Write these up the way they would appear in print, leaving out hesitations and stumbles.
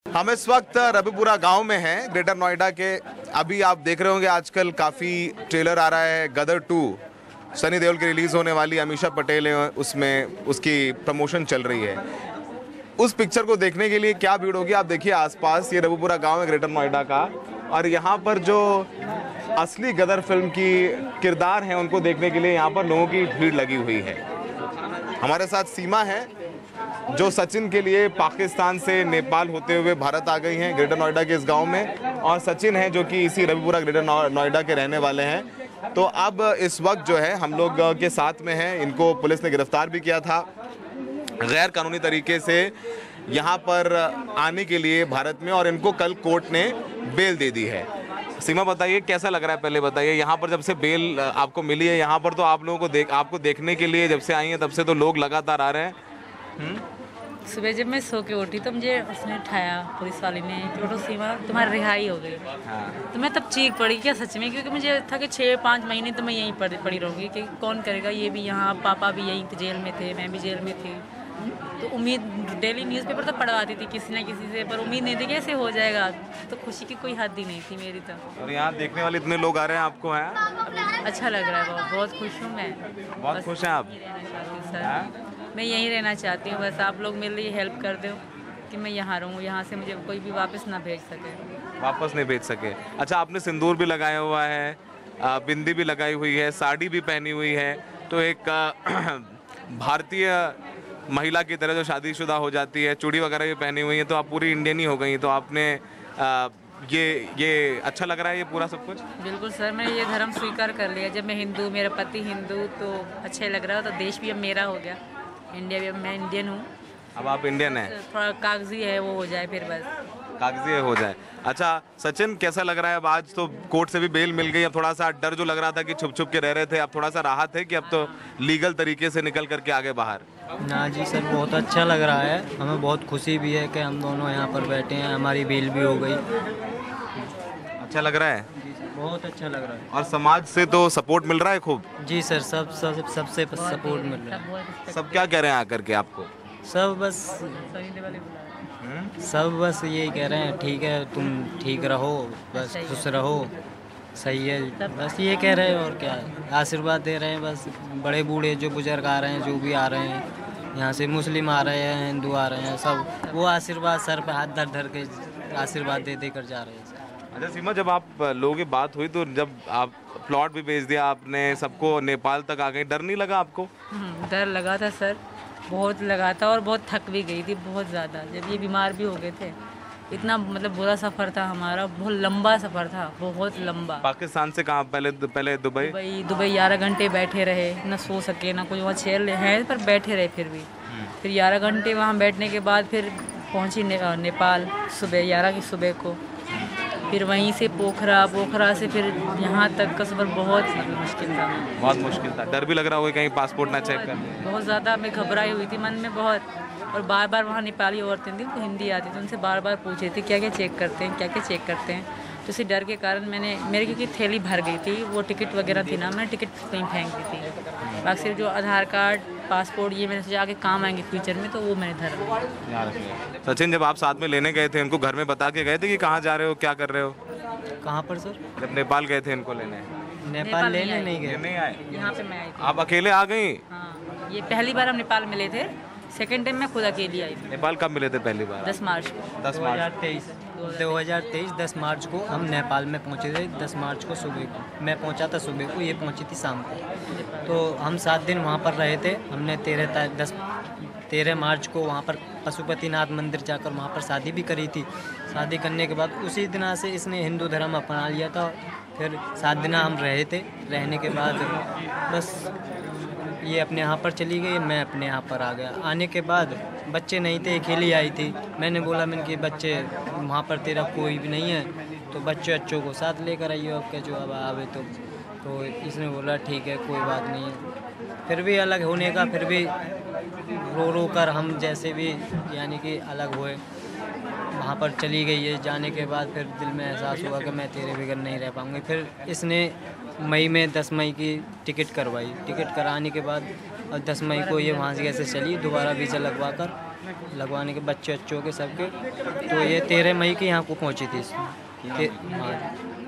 हम इस वक्त रबिपुरा गांव में हैं, ग्रेटर नोएडा के। अभी आप देख रहे होंगे आजकल काफ़ी ट्रेलर आ रहा है। गदर 2 सनी देओल की रिलीज़ होने वाली, अमीषा पटेल है उसमें, उसकी प्रमोशन चल रही है। उस पिक्चर को देखने के लिए क्या भीड़ होगी आप देखिए आसपास। ये रबिपुरा गांव है ग्रेटर नोएडा का, और यहाँ पर जो असली गदर फिल्म की किरदार हैं उनको देखने के लिए यहाँ पर लोगों की भीड़ लगी हुई है। हमारे साथ सीमा है जो सचिन के लिए पाकिस्तान से नेपाल होते हुए भारत आ गई हैं ग्रेटर नोएडा के इस गांव में, और सचिन है जो कि इसी रबिपुरा ग्रेटर नोएडा के रहने वाले हैं। तो अब इस वक्त जो है हम लोग के साथ में हैं, इनको पुलिस ने गिरफ्तार भी किया था गैर कानूनी तरीके से यहाँ पर आने के लिए भारत में, और इनको कल कोर्ट ने बेल दे दी है। सीमा बताइए कैसा लग रहा है, पहले बताइए। यहाँ पर जब से बेल आपको मिली है, यहाँ पर तो आप लोगों को आपको देखने के लिए जब से आई हैं तब से तो लोग लगातार आ रहे हैं। सुबह जब मैं सो के उठी तो मुझे उसने उठाया, पुलिस वाले ने, छोटो सीमा तुम्हारी रिहाई हो गई। हाँ। तो मैं तब चीख पड़ी क्या सच में, क्योंकि मुझे था कि 6-5 महीने तो मैं यहीं पड़ी रहूँगी कि कौन करेगा, ये भी यहाँ, पापा भी यहीं जेल में थे, मैं भी जेल में थी। तो उम्मीद डेली न्यूज़पेपर तो पढ़वाती थी किसी न किसी से, पर उम्मीद नहीं थी कैसे हो जाएगा। तो खुशी की कोई हद ही नहीं थी मेरी तो। और यहाँ देखने वाले इतने लोग आ रहे हैं आपको, हैं? अच्छा लग रहा है, बहुत खुश हूँ मैं। बहुत खुश हैं आप? सर मैं यहीं रहना चाहती हूँ, बस आप लोग मेरे लिए हेल्प कर दो कि मैं यहाँ रहूँ, यहाँ से मुझे कोई भी वापस ना भेज सके। वापस नहीं भेज सके। अच्छा, आपने सिंदूर भी लगाया हुआ है, बिंदी भी लगाई हुई है, साड़ी भी पहनी हुई है, तो एक भारतीय महिला की तरह जो शादीशुदा हो जाती है, चूड़ी वगैरह भी पहनी हुई है, तो आप पूरी इंडियन ही हो गई। तो आपने ये अच्छा लग रहा है ये पूरा सब कुछ? बिल्कुल सर, मैंने ये धर्म स्वीकार कर लिया। जब मैं हिंदू, मेरा पति हिंदू, तो अच्छा लग रहा है। तो देश भी अब मेरा हो गया, इंडिया भी, अब मैं इंडियन हूँ। अब आप इंडियन हैं? थोड़ा कागजी है वो हो जाए फिर बस। कागजी हो जाए। अच्छा सचिन, कैसा लग रहा है? अब आज तो कोर्ट से भी बेल मिल गई, अब थोड़ा सा डर जो लग रहा था कि छुप छुप के रह रहे थे, अब थोड़ा सा राहत है कि अब तो लीगल तरीके से निकल करके आगे बाहर? ना जी सर, बहुत अच्छा लग रहा है, हमें बहुत खुशी भी है कि हम दोनों यहाँ पर बैठे हैं, हमारी बेल भी हो गई। अच्छा लग रहा है? बहुत अच्छा लग रहा है। और समाज से तो सपोर्ट मिल रहा है खूब? जी सर, सबसे सपोर्ट मिल रहा है। सब क्या कह रहे हैं आकर के आपको? सब बस यही कह रहे हैं, ठीक है तुम ठीक रहो, बस खुश रहो, सही है, बस ये कह रहे हैं। और क्या, आशीर्वाद दे रहे हैं बस। बड़े बूढ़े जो बुजुर्ग आ रहे हैं, जो भी आ रहे हैं यहाँ से, मुस्लिम आ रहे हैं, हिंदू आ रहे हैं, सब वो आशीर्वाद सर पे हाथ धर के आशीर्वाद दे दे कर जा रहे हैं। अच्छा सीमा, जब आप लोगों की बात हुई तो जब आप प्लॉट भी बेच दिया आपने, सबको नेपाल तक आ गई, डर नहीं लगा आपको? डर लगा था सर, बहुत लगा था, और बहुत थक भी गई थी बहुत ज़्यादा। जब ये बीमार भी हो गए थे, इतना मतलब बुरा सफ़र था हमारा, बहुत लंबा सफ़र था, बहुत लंबा। पाकिस्तान से कहाँ? पहले दुबई? दुबई 11 घंटे बैठे रहे, ना सो सके ना कुछ, वहाँ चेयर है पर बैठे रहे फिर 11 घंटे वहाँ बैठने के बाद फिर पहुँची नेपाल सुबह 11 की सुबह को। फिर वहीं से पोखरा से फिर यहाँ तक का सफ़र बहुत मुश्किल था। बहुत मुश्किल था। डर भी लग रहा होगा कहीं पासपोर्ट ना चेक कर? बहुत ज़्यादा मैं घबराई हुई थी मन में बहुत, और बार बार वहाँ नेपाली औरतें थी, उनको हिंदी आती थी, उनसे बार बार पूछ रही थी क्या क्या चेक करते हैं, क्या क्या चेक करते हैं। तो इसी डर के कारण मेरे क्योंकि थैली भर गई थी, वो टिकट वगैरह थी ना, मैंने टिकट कहीं फेंक दी थी। बाकी सिर्फ जो आधार कार्ड, पासपोर्ट, ये मैंने सोचा आगे काम आएंगे फ्यूचर में, तो वो मैंने धरा। सचिन, जब आप साथ में लेने गए थे, उनको घर में बता के गए थे कि कहाँ जा रहे हो, क्या कर रहे हो? कहाँ पर सर? जब नेपाल गए थे इनको लेने? नेपाल लेने नहीं गए, नहीं आए यहाँ पे मैं आई थी। आप अकेले आ गई? हाँ, ये पहली बार हम नेपाल मिले थे, सेकेंड टाइम मैं खुद अकेली आई थी। नेपाल कब मिले थे पहली बार? 10 मार्च को। 2023 10 मार्च को हम नेपाल में पहुंचे थे। 10 मार्च को सुबह को मैं पहुंचा था, सुबह को ये पहुंची थी शाम को। तो हम 7 दिन वहां पर रहे थे। हमने 13 मार्च को वहां पर पशुपतिनाथ मंदिर जाकर वहां पर शादी भी करी थी। शादी करने के बाद उसी दिन से इसने हिंदू धर्म अपना लिया था। फिर 7 दिन हम रहे थे, रहने के बाद बस ये अपने यहाँ पर चली गई, मैं अपने यहाँ पर आ गया। आने के बाद बच्चे नहीं थे, अकेली आई थी। मैंने बोला मैंने बच्चे वहाँ पर तेरा कोई भी नहीं है, तो बच्चों को साथ लेकर आइए आपके जो अब आवे। तो इसने बोला ठीक है कोई बात नहीं है। फिर भी अलग होने का, फिर भी रो कर हम जैसे भी यानी कि अलग हुए। वहाँ पर चली गई है, जाने के बाद फिर दिल में एहसास हुआ कि मैं तेरे बगैर नहीं रह पाऊँगी। फिर इसने मई में 10 मई की टिकट करवाई। टिकट कराने के बाद और 10 मई को ये वहाँ से कैसे चली, दोबारा वीज़ा लगवा कर लगवाने के बच्चे के सबके। तो ये 13 मई की यहाँ को पहुँची थी। हाँ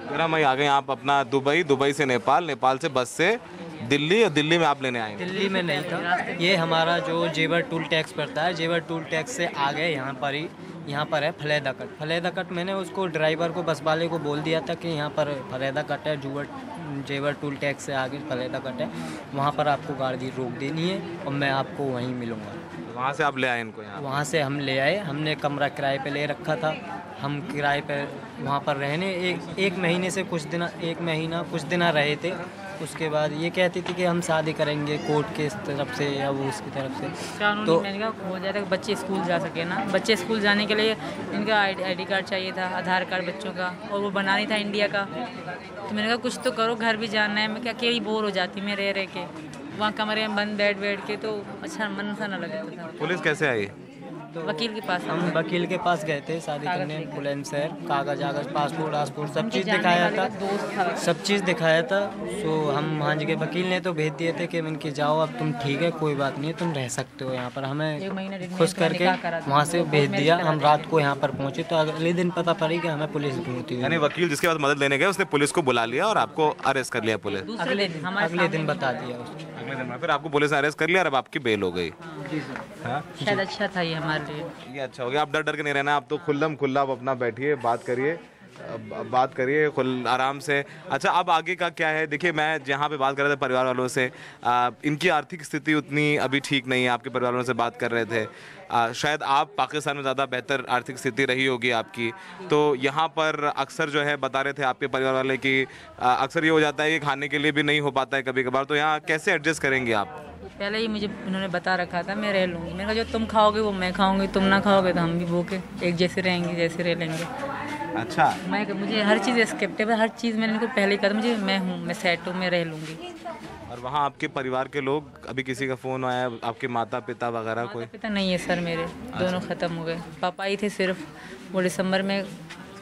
13 मई आ गए आप अपना दुबई, दुबई से नेपाल, नेपाल से बस से दिल्ली, और दिल्ली में आप लेने आए? दिल्ली में नहीं था, ये हमारा जो जेवर टूल टैक्स पड़ता है, जेवर टूल टैक्स से आ गए यहाँ पर ही। यहाँ पर है फलेदा कट। फलेदा कट मैंने उसको ड्राइवर को, बस वाले को बोल दिया था कि यहाँ पर फलेदा कट है, जेवर टूल टैक्स से आगे फलेदा कट है, वहाँ पर आपको गाड़ी रोक देनी है और मैं आपको वहीं मिलूँगा। वहाँ से आप ले आए इनको यहाँ? वहाँ से हम ले आए। हमने कमरा किराए पे ले रखा था। हम किराए पे वहाँ पर रहने एक महीने से एक महीना कुछ दिन रहे थे। उसके बाद ये कहती थी कि हम शादी करेंगे कोर्ट के तरफ से या वो उसकी तरफ से। तो मैंने कहा हो जाता है बच्चे स्कूल जा सके ना। बच्चे स्कूल जाने के लिए इनका आईडी कार्ड चाहिए था, आधार कार्ड बच्चों का, और वो बना नहीं था इंडिया का। तो मैंने कहा कुछ तो करो, घर भी जाना है। मैं क्या अकेली बोर हो जाती मैं रह के वहाँ कमरे में बंद बैठ के, तो अच्छा मन सा ना लगता था। पुलिस कैसे आई? तो वकील के पास हम वकील के पास गए थे शादी करने, बुलंदशहर। कागज पासपोर्ट सब चीज़ दिखाया था, सब चीज़ दिखाया था। तो हम वहाँ जगह वकील ने तो भेज दिए थे कि इनके जाओ, अब तुम ठीक है, कोई बात नहीं, तुम रह सकते हो यहाँ पर। हमें खुश करके वहाँ से भेज दिया। हम रात को यहाँ पर पहुँचे तो अगले दिन पता पड़ी कि हमें पुलिस ढूंढती हुई। यानी वकील जिसके बाद मदद लेने गए उसने पुलिस को बुला लिया और आपको अरेस्ट कर लिया पुलिस? अगले दिन बता दिया उसने। अगले दिन में फिर आपको पुलिस ने अरेस्ट कर लिया और अब आपकी बेल हो गई? जी सर। हाँ, शायद अच्छा था ये हमारे लिए। ये अच्छा हो गया। आप डर के नहीं रहना, आप तो खुल्लम खुल्ला आप अपना बैठिए, बात करिए, बात करिए आराम से। अच्छा, अब आगे का क्या है? देखिए, मैं जहाँ पे बात कर रहा था परिवार वालों से, इनकी आर्थिक स्थिति उतनी अभी ठीक नहीं है। आपके परिवार वालों से बात कर रहे थे, शायद आप पाकिस्तान में ज़्यादा बेहतर आर्थिक स्थिति रही होगी आपकी, तो यहाँ पर अक्सर जो है बता रहे थे आपके परिवार वाले कि अक्सर ये हो जाता है कि खाने के लिए भी नहीं हो पाता है कभी कभार, तो यहाँ कैसे एडजस्ट करेंगे आप? पहले ही मुझे उन्होंने बता रखा था मैं रह लूँगी। मैंने कहा जो तुम खाओगे वो मैं खाऊंगी, तुम ना खाओगे तो हम भी भूखे, एक जैसे रहेंगे, जैसे रह लेंगे। अच्छा, मुझे हर चीज़ एक्सेप्टेबल, हर चीज़ मैंने इनको पहले कहा था, मुझे मैं सेट हूँ, मैं रह लूँगी। और वहाँ आपके परिवार के लोग, अभी किसी का फ़ोन आया, आपके माता पिता वगैरह कोई? पिता नहीं है सर मेरे, दोनों ख़त्म हो गए। पापा ही थे सिर्फ, वो दिसंबर में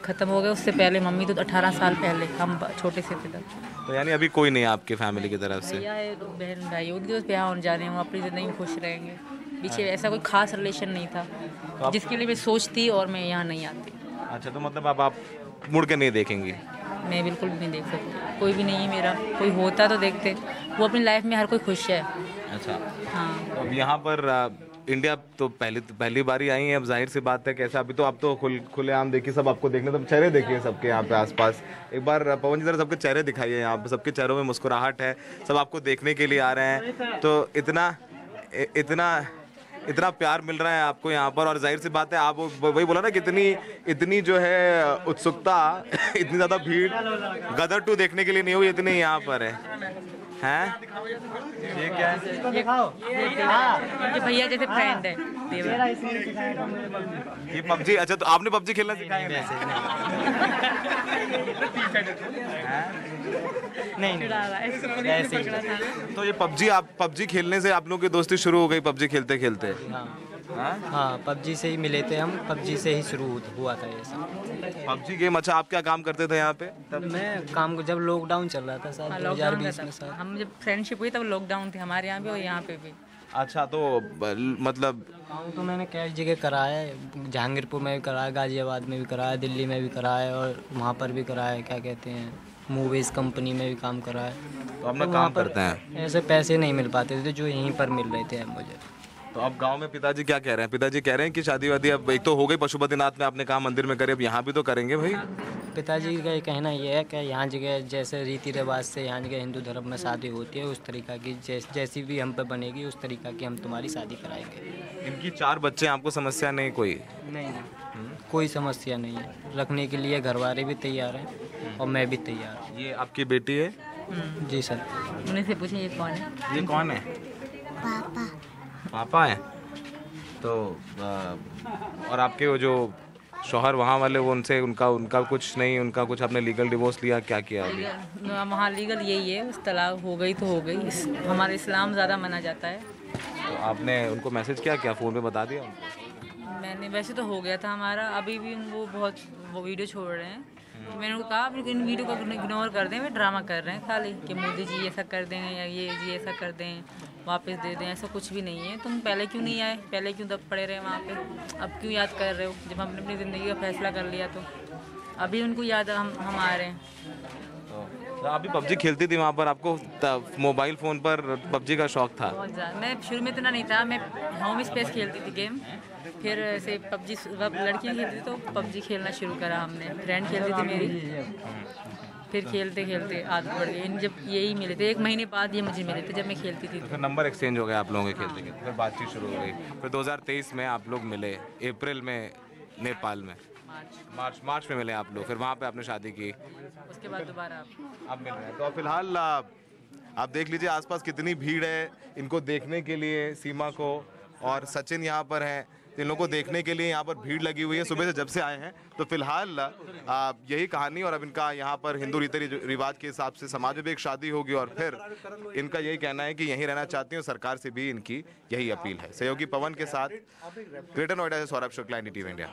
ख़त्म हो गए। उससे पहले मम्मी तो 18 साल पहले, हम छोटे से थे तब। तो यानी अभी कोई नहीं है आपके फैमिली की तरफ से? भैया है, बहन भाई, उनके बस ब्याह होने जा रहे हैं, वो अपनी ज़िंदगी में खुश रहेंगे। पीछे ऐसा कोई खास रिलेशन नहीं था जिसके लिए मैं सोचती और मैं यहाँ नहीं आती। अच्छा, तो मतलब अब आप मुड़ के नहीं देखेंगी? मैं बिल्कुल भी नहीं देख सकती, कोई भी नहीं है मेरा। कोई होता तो देखते, वो अपनी लाइफ में हर कोई खुश है। अच्छा, हाँ। तो अब यहाँ पर इंडिया तो पहली बार ही आई है, अब जाहिर सी बात है कैसा, अभी तो आप तो खुलेआम देखिए, सब आपको देखने, तो चेहरे देखिए सबके यहाँ पे आसपास। एक बार पवन जी जरा सबके चेहरे दिखाइए, यहाँ पे सबके चेहरों में मुस्कुराहट है, सब आपको देखने के लिए आ रहे हैं, तो इतना प्यार मिल रहा है आपको यहाँ पर। और जाहिर सी बात है, आप वही बोला ना कि इतनी जो है उत्सुकता, इतनी ज़्यादा भीड़ गदर 2 देखने के लिए नहीं हुई, इतनी यहाँ पर हैं? ये क्या है? ये भैया जैसे फ्रेंड है। ये पबजी? अच्छा, तो आपने पबजी खेलना सिखाया? नहीं ऐसे ही। तो ये पबजी खेलने से आप लोगों की दोस्ती शुरू हो गई, पबजी खेलते खेलते? हाँ, पबजी से ही मिले थे हम, पबजी से ही शुरू हुआ था ये सब पबजी गेम। अच्छा, आप क्या काम करते थे यहाँ पे तब? मैं काम जब लॉकडाउन चल रहा था साल 2020 में, सर हम जब फ्रेंडशिप हुई तब लॉकडाउन थे हमारे यहाँ भी और यहाँ पे भी। अच्छा, तो मतलब काम तो मैंने कई जगह कराया है, जहांगीरपुर में भी कराया, गाजियाबाद में भी कराया, दिल्ली में भी कराया और वहाँ पर भी कराया, क्या कहते हैं, मूवीज़ कंपनी में भी काम कराया। तो अपना काम करते हैं, ऐसे पैसे नहीं मिल पाते थे जो यहीं पर मिल रहे थे मुझे। तो अब गांव में पिताजी क्या कह रहे हैं? पिताजी कह रहे हैं कि शादी वादी अब एक तो हो गई, पशुपतिनाथ में आपने कहा मंदिर में करे, अब यहाँ भी तो करेंगे भाई? पिताजी का ये कहना ये है कि यहाँ जगह जैसे रीति रिवाज से यहाँ जगह हिंदू धर्म में शादी होती है, उस तरीका की जैसी भी हम पे बनेगी उस तरीका की हम तुम्हारी शादी कराएंगे। इनकी 4 बच्चे, आपको समस्या नहीं कोई? नहीं, कोई समस्या नहीं है, रखने के लिए घर वाले भी तैयार हैं और मैं भी तैयार हूँ। ये आपकी बेटी है? जी सर। उन्हीं से पूछे ये कौन है? ये कौन है? पापा। पापा है? तो और आपके वो जो शौहर वहाँ वाले, वो उनका कुछ नहीं, उनका कुछ आपने लीगल डिवोर्स लिया, क्या किया अभी? वहाँ लीगल यही है, उस तलाक हो गई तो हो गई, हमारे इस्लाम ज़्यादा माना जाता है। तो आपने उनको मैसेज क्या फ़ोन पे बता दिया? मैंने वैसे तो हो गया था हमारा, अभी भी वो वीडियो छोड़ रहे हैं तो मैंने उनको कहा आप इन वीडियो को इग्नोर कर दें, वे ड्रामा कर रहे हैं खाली कि मोदी जी ऐसा कर देंगे या ये जी ऐसा कर दें, वापस दे दें, ऐसा कुछ भी नहीं है। तुम पहले क्यों नहीं आए, पहले क्यों दब पड़े रहे वहाँ पे, अब क्यों याद कर रहे हो जब हमने अपनी ज़िंदगी का फैसला कर लिया तो अभी उनको याद हम आ रहे हैं। तो आप भी पबजी खेलती थी वहाँ पर, आपको मोबाइल फ़ोन पर पबजी का शौक था? बहुत ज़्यादा। मैं शुरू में इतना नहीं था, मैं होम स्पेस खेलती थी गेम, फिर ऐसे पबजी लड़कियाँ खेलती थी तो पबजी खेलना शुरू करा हमने, फ्रेंड खेलती थी मेरी, फिर खेलते खेलते आदत बढ़ गई। जब यही मिले थे 1 महीने बाद ये मुझे मिले थे जब मैं खेलती थी। तो फिर नंबर एक्सचेंज हो गया आप लोगों के खेलते खेलते, फिर बातचीत शुरू हो गई, फिर 2023 में आप लोग मिले, अप्रैल में नेपाल में, मार्च में मिले आप लोग, फिर वहाँ पे आपने शादी की, उसके बाद दोबारा आप मिल रहे हैं। तो फिलहाल आप देख लीजिए आसपास कितनी भीड़ है इनको देखने के लिए, सीमा को और सचिन यहाँ पर हैं, इन लोगों को देखने के लिए यहाँ पर भीड़ लगी हुई है सुबह से जब से आए हैं। तो फिलहाल यही कहानी, और अब इनका यहाँ पर हिंदू रीति रिवाज के हिसाब से समाज में भी एक शादी होगी और फिर इनका यही कहना है कि यहीं रहना चाहती हूँ, सरकार से भी इनकी यही अपील है। सहयोगी पवन के साथ ग्रेटर नोएडा से सौरभ शुक्ला, NDTV इंडिया।